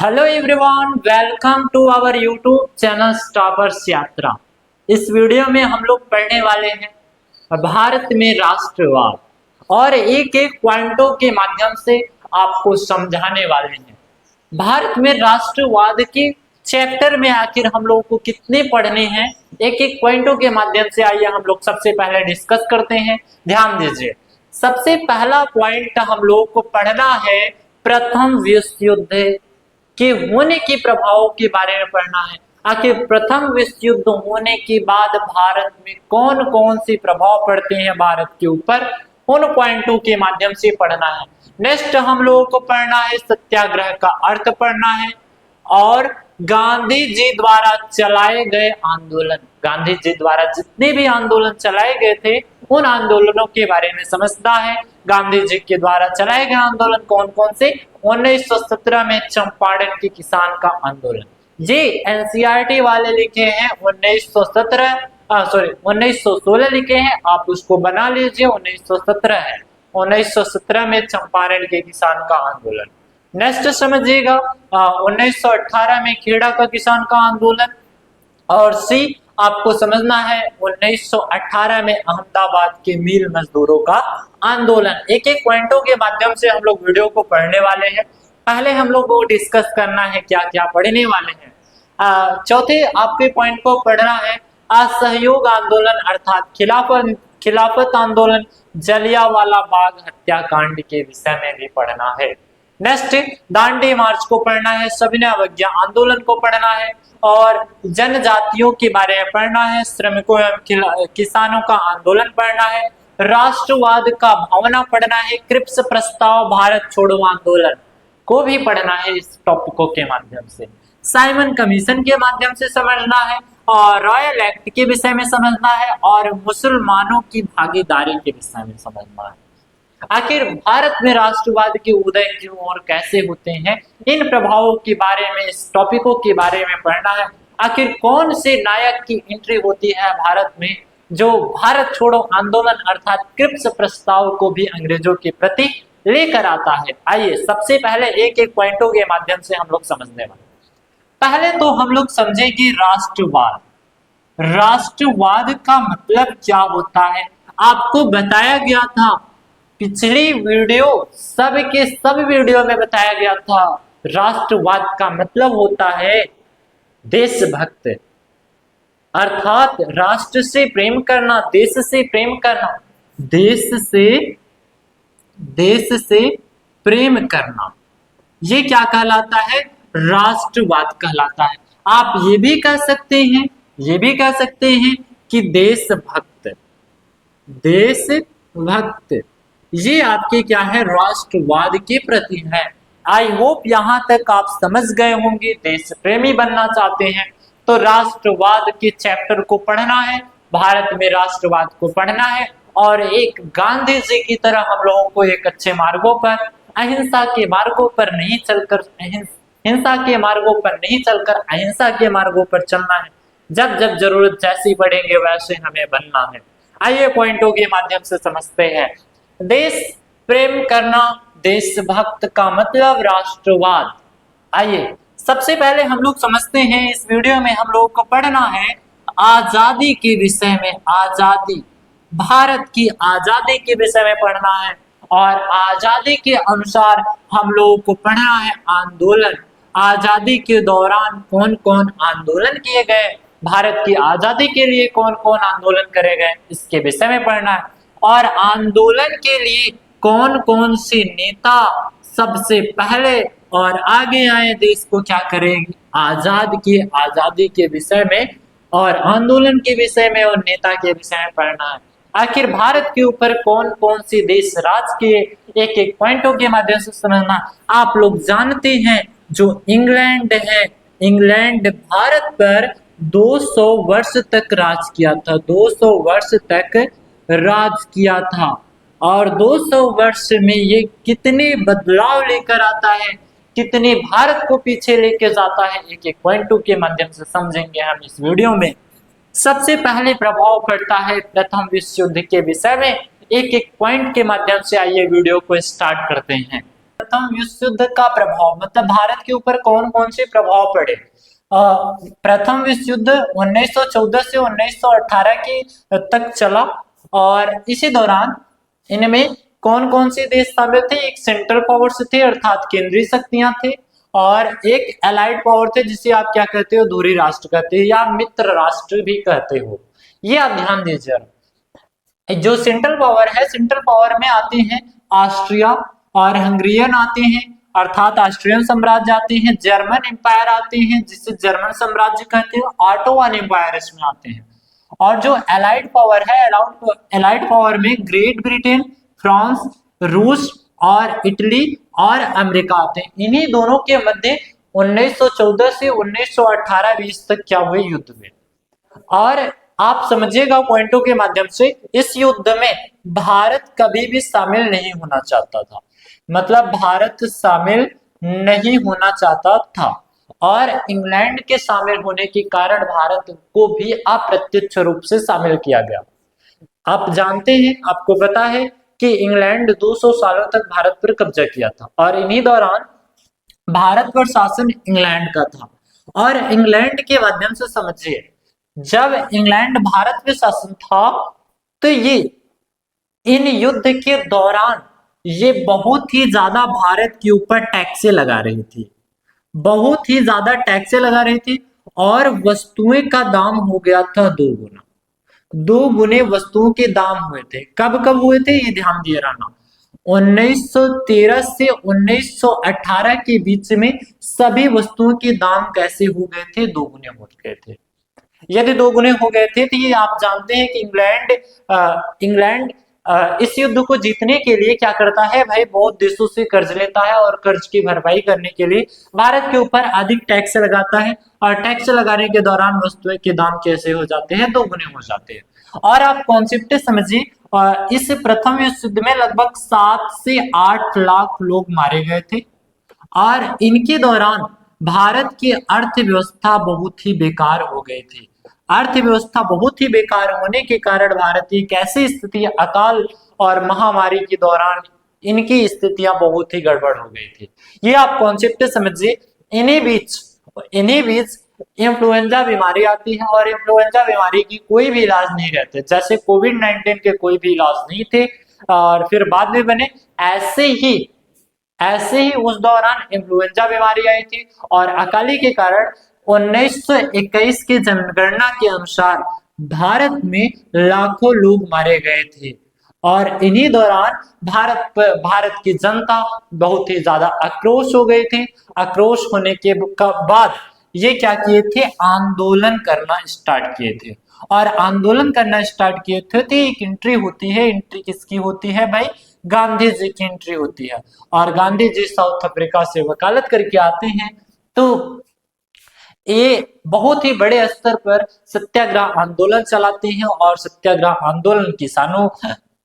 Hello everyone, welcome to our YouTube channel toppers Yatra. इस video में हम लोग पढ़ने वाले हैं भारत में राष्ट्रवाद और एक एक पॉइंटों के माध्यम से आपको समझाने वाले हैं भारत में राष्ट्रवाद के चैप्टर में आखिर हम लोगों को कितने पढ़ने हैं। एक एक पॉइंटों के माध्यम से आइए हम लोग सबसे पहले डिस्कस करते हैं। ध्यान दीजिए, सबसे पहला पॉइंट हम लोगों को पढ़ना है प्रथम विश्व युद्ध के होने के प्रभावों के बारे में पढ़ना है। आखिर प्रथम विश्व युद्ध होने के बाद भारत में कौन कौन से प्रभाव पड़ते हैं भारत के ऊपर, उन पॉइंटों के माध्यम से पढ़ना है। नेक्स्ट हम लोगों को पढ़ना है सत्याग्रह का अर्थ पढ़ना है और गांधी जी द्वारा चलाए गए आंदोलन, गांधी जी द्वारा जितने भी आंदोलन चलाए गए थे उन आंदोलनों के बारे में समझना है। गांधी जी के द्वारा चलाए गए आंदोलन कौन कौन से। 1917 में चंपारण के किसान का आंदोलन, ये एनसीईआरटी वाले लिखे हैं 1916 लिखे हैं, आप उसको बना लीजिए 1917 है। 1917 में चंपारण के किसान का आंदोलन। नेक्स्ट समझिएगा 1918 में खेड़ा का किसान का आंदोलन और सी आपको समझना है 1918 में अहमदाबाद के मिल मजदूरों का आंदोलन। एक एक पॉइंटों के माध्यम से हम लोग वीडियो को पढ़ने वाले हैं। पहले हम लोग को डिस्कस करना है क्या क्या पढ़ने वाले हैं। चौथे आपके पॉइंट को पढ़ना है असहयोग आंदोलन अर्थात खिलाफत आंदोलन, जलियांवाला बाग हत्याकांड के विषय में भी पढ़ना है। नेक्स्ट दांडी मार्च को पढ़ना है, सविनय अवज्ञा आंदोलन को पढ़ना है और जनजातियों के बारे में पढ़ना है, श्रमिकों एवं किसानों का आंदोलन पढ़ना है, राष्ट्रवाद का भावना पढ़ना है, क्रिप्स प्रस्ताव, भारत छोड़ो आंदोलन को भी पढ़ना है इस टॉपिकों के माध्यम से। साइमन कमीशन के माध्यम से समझना है और रॉयल एक्ट के विषय में समझना है और मुसलमानों की भागीदारी के विषय में समझना है। आखिर भारत में राष्ट्रवाद के उदय क्यों और कैसे होते हैं, इन प्रभावों के बारे में, इस टॉपिकों के बारे में पढ़ना है। आखिर कौन से नायक की एंट्री होती है भारत में जो भारत छोड़ो आंदोलन अर्थात क्रिप्स प्रस्ताव को भी अंग्रेजों के प्रति लेकर आता है। आइए सबसे पहले एक एक पॉइंटों के माध्यम से हम लोग समझने वाले। पहले तो हम लोग समझेंगे राष्ट्रवाद। राष्ट्रवाद का मतलब क्या होता है, आपको बताया गया था पिछली वीडियो, सब वीडियो में बताया गया था। राष्ट्रवाद का मतलब होता है देशभक्त अर्थात राष्ट्र से प्रेम करना, देश से प्रेम करना, देश से प्रेम करना, ये क्या कहलाता है, राष्ट्रवाद कहलाता है। आप ये भी कह सकते हैं कि देशभक्त ये आपके क्या है, राष्ट्रवाद के प्रति है। आई होप यहाँ तक आप समझ गए होंगे। देश प्रेमी बनना चाहते हैं तो राष्ट्रवाद के चैप्टर को पढ़ना है, भारत में राष्ट्रवाद को पढ़ना है और एक गांधी जी की तरह हम लोगों को एक अच्छे मार्गों पर, अहिंसा के मार्गों पर नहीं चलकर हिंसा के मार्गों पर नहीं चलकर अहिंसा के मार्गों पर चलना है। जब जब जरूरत जैसी पड़ेंगे वैसे हमें बनना है। आइए पॉइंटों के माध्यम से समझते हैं। देश प्रेम करना, देशभक्त का मतलब राष्ट्रवाद। आइए सबसे पहले हम लोग समझते हैं, इस वीडियो में हम लोगों को पढ़ना है आजादी के विषय में। आजादी, भारत की आजादी के विषय में पढ़ना है और आजादी के अनुसार हम लोगों को पढ़ना है आंदोलन। आजादी के दौरान कौन कौन आंदोलन किए गए, भारत की आजादी के लिए कौन कौन आंदोलन करे गए, इसके विषय में पढ़ना है और आंदोलन के लिए कौन कौन से नेता सबसे पहले और आगे आए, देश को क्या करेंगे, आजादी के विषय में और आंदोलन के विषय में और नेता के विषय में पढ़ना है। आखिर भारत के ऊपर कौन कौन से देश राज किए, एक एक पॉइंटों के माध्यम से समझना। आप लोग जानते हैं जो इंग्लैंड है, इंग्लैंड भारत पर 200 वर्ष तक राज किया था, 200 वर्ष तक राज किया था और 200 वर्ष में ये कितने बदलाव लेकर आता है, कितने भारत को पीछे लेके जाता है, एक एक पॉइंटों के माध्यम से समझेंगे हम इस वीडियो में। सबसे पहले प्रभाव पड़ता है प्रथम विश्व युद्ध के विषय में। एक एक पॉइंट के माध्यम से आइए वीडियो को स्टार्ट करते हैं। प्रथम विश्व युद्ध का प्रभाव, मतलब भारत के ऊपर कौन कौन से प्रभाव पड़े। प्रथम विश्व युद्ध 1914 से 1918 के तक चला, और इसी दौरान इनमें कौन कौन से देश शामिल थे। एक सेंट्रल पावर्स थे अर्थात केंद्रीय शक्तियां थे, और एक एलाइड पावर थे जिसे आप क्या कहते हो, धुरी राष्ट्र कहते हो या मित्र राष्ट्र भी कहते हो। ये आप ध्यान दीजिए। जो सेंट्रल पावर है, सेंट्रल पावर में आते हैं ऑस्ट्रिया और हंगेरियन आते हैं अर्थात ऑस्ट्रियन साम्राज्य आते हैं, जर्मन एम्पायर आते हैं जिसे जर्मन साम्राज्य कहते हैं, ऑटोवन एम्पायर इसमें आते हैं। और जो एलाइड पावर है, एलाइड पावर में ग्रेट ब्रिटेन, फ्रांस, रूस और इटली और अमेरिका आते हैं। इन्हीं दोनों के मध्य 1914 से 1918-20 तक क्या हुए, युद्ध हुए। और आप समझिएगा पॉइंटों के माध्यम से, इस युद्ध में भारत कभी भी शामिल नहीं होना चाहता था, मतलब भारत शामिल नहीं होना चाहता था, और इंग्लैंड के शामिल होने के कारण भारत को भी अप्रत्यक्ष रूप से शामिल किया गया। आप जानते हैं, आपको पता है कि इंग्लैंड 200 सालों तक भारत पर कब्जा किया था, और इन्हीं दौरान भारत पर शासन इंग्लैंड का था। और इंग्लैंड के माध्यम से समझिए, जब इंग्लैंड भारत पे शासन था तो ये इन युद्ध के दौरान ये बहुत ही ज्यादा भारत के ऊपर टैक्सें लगा रही थी, बहुत ही ज्यादा टैक्सें लगा रही थी, और वस्तुएं का दाम हो गया था 2 गुना, 2 गुने वस्तुओं के दाम हुए थे। कब कब हुए थे, ये ध्यान दिए रहना। 1913 से 1918 के बीच में सभी वस्तुओं के दाम कैसे हो गए थे, 2 गुने हो गए थे। यदि 2 गुने हो गए थे तो ये आप जानते हैं कि इंग्लैंड इस युद्ध को जीतने के लिए क्या करता है भाई, बहुत देशों से कर्ज लेता है, और कर्ज की भरपाई करने के लिए भारत के ऊपर अधिक टैक्स लगाता है, और टैक्स लगाने के दौरान वस्तुओं के दाम कैसे हो जाते हैं, 2 गुने हो जाते हैं। और आप कॉन्सेप्ट समझिए, इस प्रथम विश्व युद्ध में लगभग 7 से 8 लाख लोग मारे गए थे, और इनके दौरान भारत की अर्थव्यवस्था बहुत ही बेकार हो गई थी। अर्थव्यवस्था बहुत ही बेकार होने के कारण भारत की कैसी स्थिति, अकाल और महामारी के दौरान इनकी स्थितियां बहुत ही गड़बड़ हो गई थी। ये आप कॉन्सेप्ट समझिए। इन्हीं बीच इन्फ्लुएंजा बीमारी आती है, और इन्फ्लुएंजा बीमारी की कोई भी इलाज नहीं रहते, जैसे कोविड-19 के कोई भी इलाज नहीं थे और फिर बाद में बने, ऐसे ही उस दौरान इन्फ्लुएंजा बीमारी आई थी, और अकाली के कारण 1921 की जनगणना के अनुसार भारत में लाखों लोग मारे गए थे। और इन्हीं दौरान भारत की जनता बहुत ही ज्यादा आक्रोश हो गए थे। आक्रोश होने के बाद ये क्या किए थे, आंदोलन करना स्टार्ट किए थे, और आंदोलन करना स्टार्ट किए थे तो एक एंट्री होती है। एंट्री किसकी होती है भाई, गांधी जी की एंट्री होती है, और गांधी जी साउथ अफ्रीका से वकालत करके आते हैं। तो ये बहुत ही बड़े स्तर पर सत्याग्रह आंदोलन चलाते हैं, और सत्याग्रह आंदोलन किसानों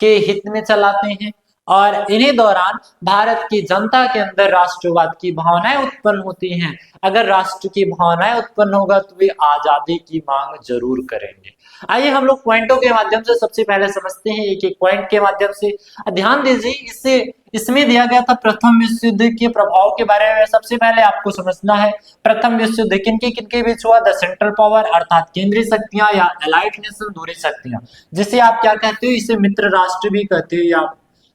के हित में चलाते हैं, और इन्हीं दौरान भारत की जनता के अंदर राष्ट्रवाद की भावनाएं उत्पन्न होती हैं। अगर राष्ट्र की भावनाएं उत्पन्न होगा तो वे आजादी की मांग जरूर करेंगे। आइए हम लोग पॉइंटों के माध्यम से सबसे पहले समझते हैं, एक एक पॉइंट के माध्यम से। ध्यान दीजिए, इसमें दिया गया था प्रथम विश्व युद्ध के प्रभाव के बारे में। सबसे पहले आपको समझना है प्रथम विश्व युद्ध किनके बीच हुआ, द सेंट्रल पावर अर्थात केंद्रीय शक्तियां या एलाइड नेशन दूरी शक्तियां, जिसे आप क्या कहते हो, इसे मित्र राष्ट्र भी कहते हो, या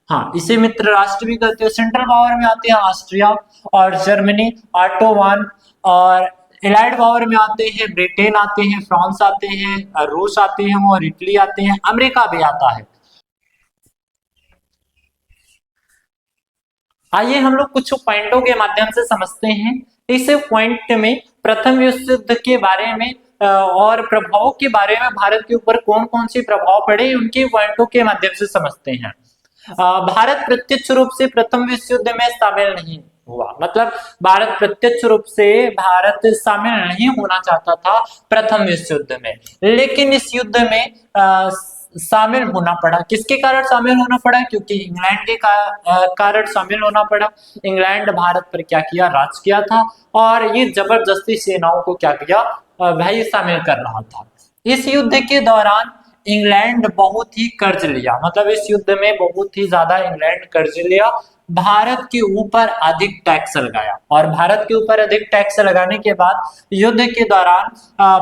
हाँ इसे मित्र राष्ट्र भी कहते हो। सेंट्रल पावर में आते हैं ऑस्ट्रिया और जर्मनी, ऑटोवन, और एलाइड पावर में आते हैं ब्रिटेन आते हैं, फ्रांस आते हैं, रूस आते हैं और इटली आते हैं, अमेरिका भी आता है। आइए हम लोग कुछ पॉइंटों के माध्यम से समझते हैं। इस पॉइंट में प्रथम विश्व युद्ध के बारे में और प्रभाव के बारे में, भारत के ऊपर कौन कौन से प्रभाव पड़े उनके पॉइंटों के माध्यम से समझते हैं। भारत प्रत्यक्ष रूप से प्रथम विश्व युद्ध में शामिल नहीं हुआ, मतलब भारत प्रत्यक्ष रूप से भारत शामिल नहीं होना चाहता था प्रथम विश्व युद्ध में, लेकिन इस युद्ध में शामिल होना पड़ा। किसके कारण शामिल होना पड़ा, क्योंकि इंग्लैंड के कारण शामिल होना पड़ा। इंग्लैंड भारत पर क्या किया, राज किया था, और ये जबरदस्ती सेनाओं को क्या किया भाई, शामिल कर रहा था। इस युद्ध के दौरान इंग्लैंड बहुत ही कर्ज लिया, मतलब इस युद्ध में बहुत ही ज्यादा इंग्लैंड कर्ज लिया, भारत के ऊपर अधिक टैक्स लगाया, और भारत के ऊपर अधिक टैक्स लगाने के बाद युद्ध के दौरान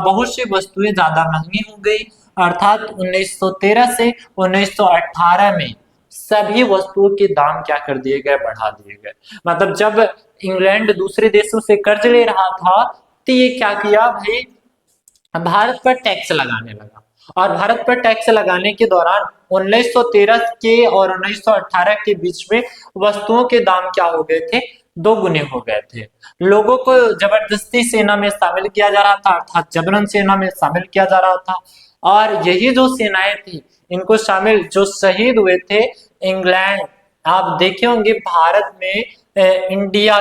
बहुत सी वस्तुएं ज्यादा महंगी हो गई, अर्थात 1913 से 1918 में सभी वस्तुओं के दाम क्या कर दिए गए, बढ़ा दिए गए। मतलब जब इंग्लैंड दूसरे देशों से कर्ज ले रहा था तो ये क्या किया भाई, भारत पर टैक्स लगाने लगा, और भारत पर टैक्स लगाने के दौरान 1913 के और 1918 के बीच में वस्तुओं के दाम क्या हो गए थे, दो गुने हो गए थे। लोगों को जबरदस्ती सेना में शामिल किया जा रहा था, अर्थात जबरन सेना में शामिल किया जा रहा था, और यही जो सेनाएं थी इनको शामिल जो शहीद हुए थे इंग्लैंड, आप देखे होंगे भारत में इंडिया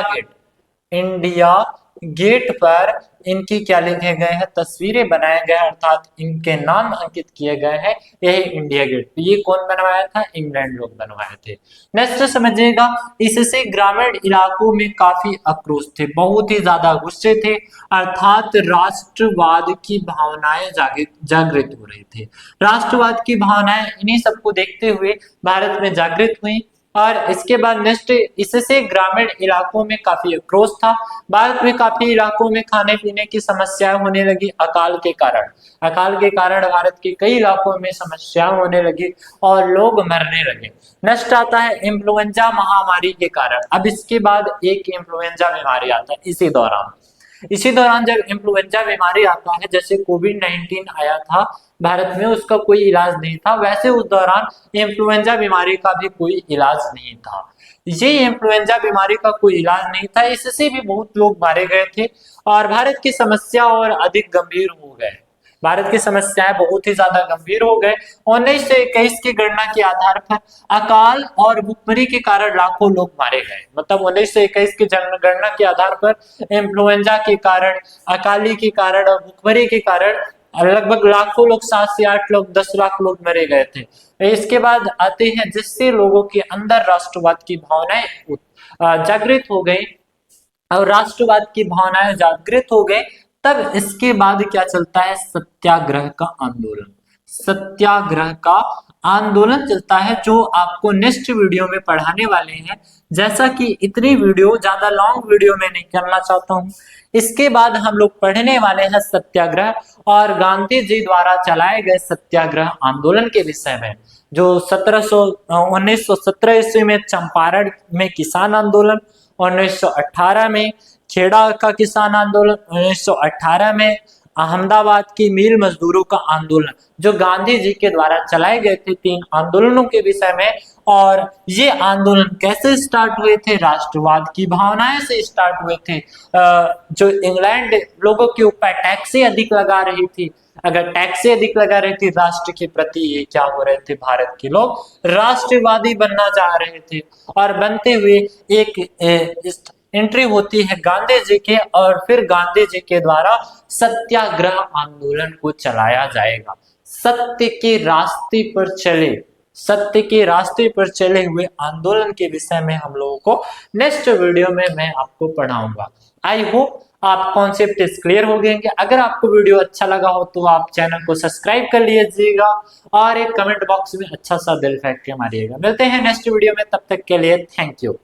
गेट पर इनकी क्या लिखे गए हैं, तस्वीरें बनाए गए, अर्थात इनके नाम अंकित किए गए हैं, यही इंडिया गेट। ये कौन बनवाया था, इंग्लैंड लोग बनवाए थे। नेक्स्ट समझिएगा, इससे ग्रामीण इलाकों में काफी आक्रोश थे, बहुत ही ज्यादा गुस्से थे, अर्थात राष्ट्रवाद की भावनाएं जागृत हो रही थी। राष्ट्रवाद की भावनाएं इन्हीं सबको देखते हुए भारत में जागृत हुई, और इसके बाद नेक्स्ट, इससे ग्रामीण इलाकों में काफी आक्रोश था। भारत में काफी इलाकों में खाने पीने की समस्याएं होने लगी अकाल के कारण भारत के कई इलाकों में समस्याएं होने लगी और लोग मरने लगे। नेक्स्ट आता है इन्फ्लुएंजा महामारी के कारण। अब इसके बाद एक इन्फ्लुएंजा बीमारी आता है इसी दौरान जब इन्फ्लुएंजा बीमारी आता है, जैसे कोविड-19 आया था भारत में, उसका कोई इलाज नहीं था, वैसे उस दौरान इन्फ्लुएंजा बीमारी का भी कोई इलाज नहीं था। ये इन्फ्लुएंजा बीमारी का कोई इलाज नहीं था, इससे भी बहुत लोग मारे गए थे, और भारत की समस्या और अधिक गंभीर हो गए। भारत की समस्याएं बहुत ही ज्यादा गंभीर हो गए। 1921 की गणना के आधार पर अकाल और भुखमरी के कारण लाखों लोग मारे गए। मतलब 1921 की गणना के आधार पर इन्फ्लुएंजा के कारण, अकाली के कारण और भुखमरी के कारण लगभग लाखों लोग, 7 से 8 लोग, 10 लाख लोग मरे गए थे। इसके बाद आते हैं जिससे लोगों के अंदर राष्ट्रवाद की भावनाएं जागृत हो गई, और राष्ट्रवाद की भावनाएं जागृत हो गए, तब इसके बाद क्या चलता है, सत्याग्रह का आंदोलन चलता है, जो आपको नेक्स्ट वीडियो में पढ़ाने वाले हैं। जैसा कि इतनी वीडियो ज्यादा लॉन्ग वीडियो में नहीं करना चाहता हूं, इसके बाद हम लोग पढ़ने वाले हैं सत्याग्रह और गांधी जी द्वारा चलाए गए सत्याग्रह आंदोलन के विषय में, जो 1917 ईस्वी में चंपारण में किसान आंदोलन, 1918 में खेड़ा का किसान आंदोलन, 1918 में अहमदाबाद की मिल मजदूरों का आंदोलन, जो गांधी जी के द्वारा चलाए गए थे, 3 आंदोलनों के विषय में। और ये आंदोलन कैसे स्टार्ट हुए थे, राष्ट्रवाद की भावनाएं से स्टार्ट हुए थे। जो इंग्लैंड लोगों के ऊपर टैक्सें अधिक लगा रही थी, अगर टैक्सें अधिक लगा रही थी राष्ट्र के प्रति, ये क्या हो रहे थे, भारत के लोग राष्ट्रवादी बनना चाह रहे थे, और बनते हुए एक एंट्री होती है गांधी जी के, और फिर गांधी जी के द्वारा सत्याग्रह आंदोलन को चलाया जाएगा। सत्य के रास्ते पर चले हुए आंदोलन के विषय में हम लोगों को नेक्स्ट वीडियो में मैं आपको पढ़ाऊंगा। आई होप आप कॉन्सेप्ट क्लियर हो गए हैं। अगर आपको वीडियो अच्छा लगा हो तो आप चैनल को सब्सक्राइब कर लीजिएगा, और एक कमेंट बॉक्स में अच्छा सा दिल फेंक के मारिएगा। मिलते हैं नेक्स्ट वीडियो में, तब तक के लिए थैंक यू।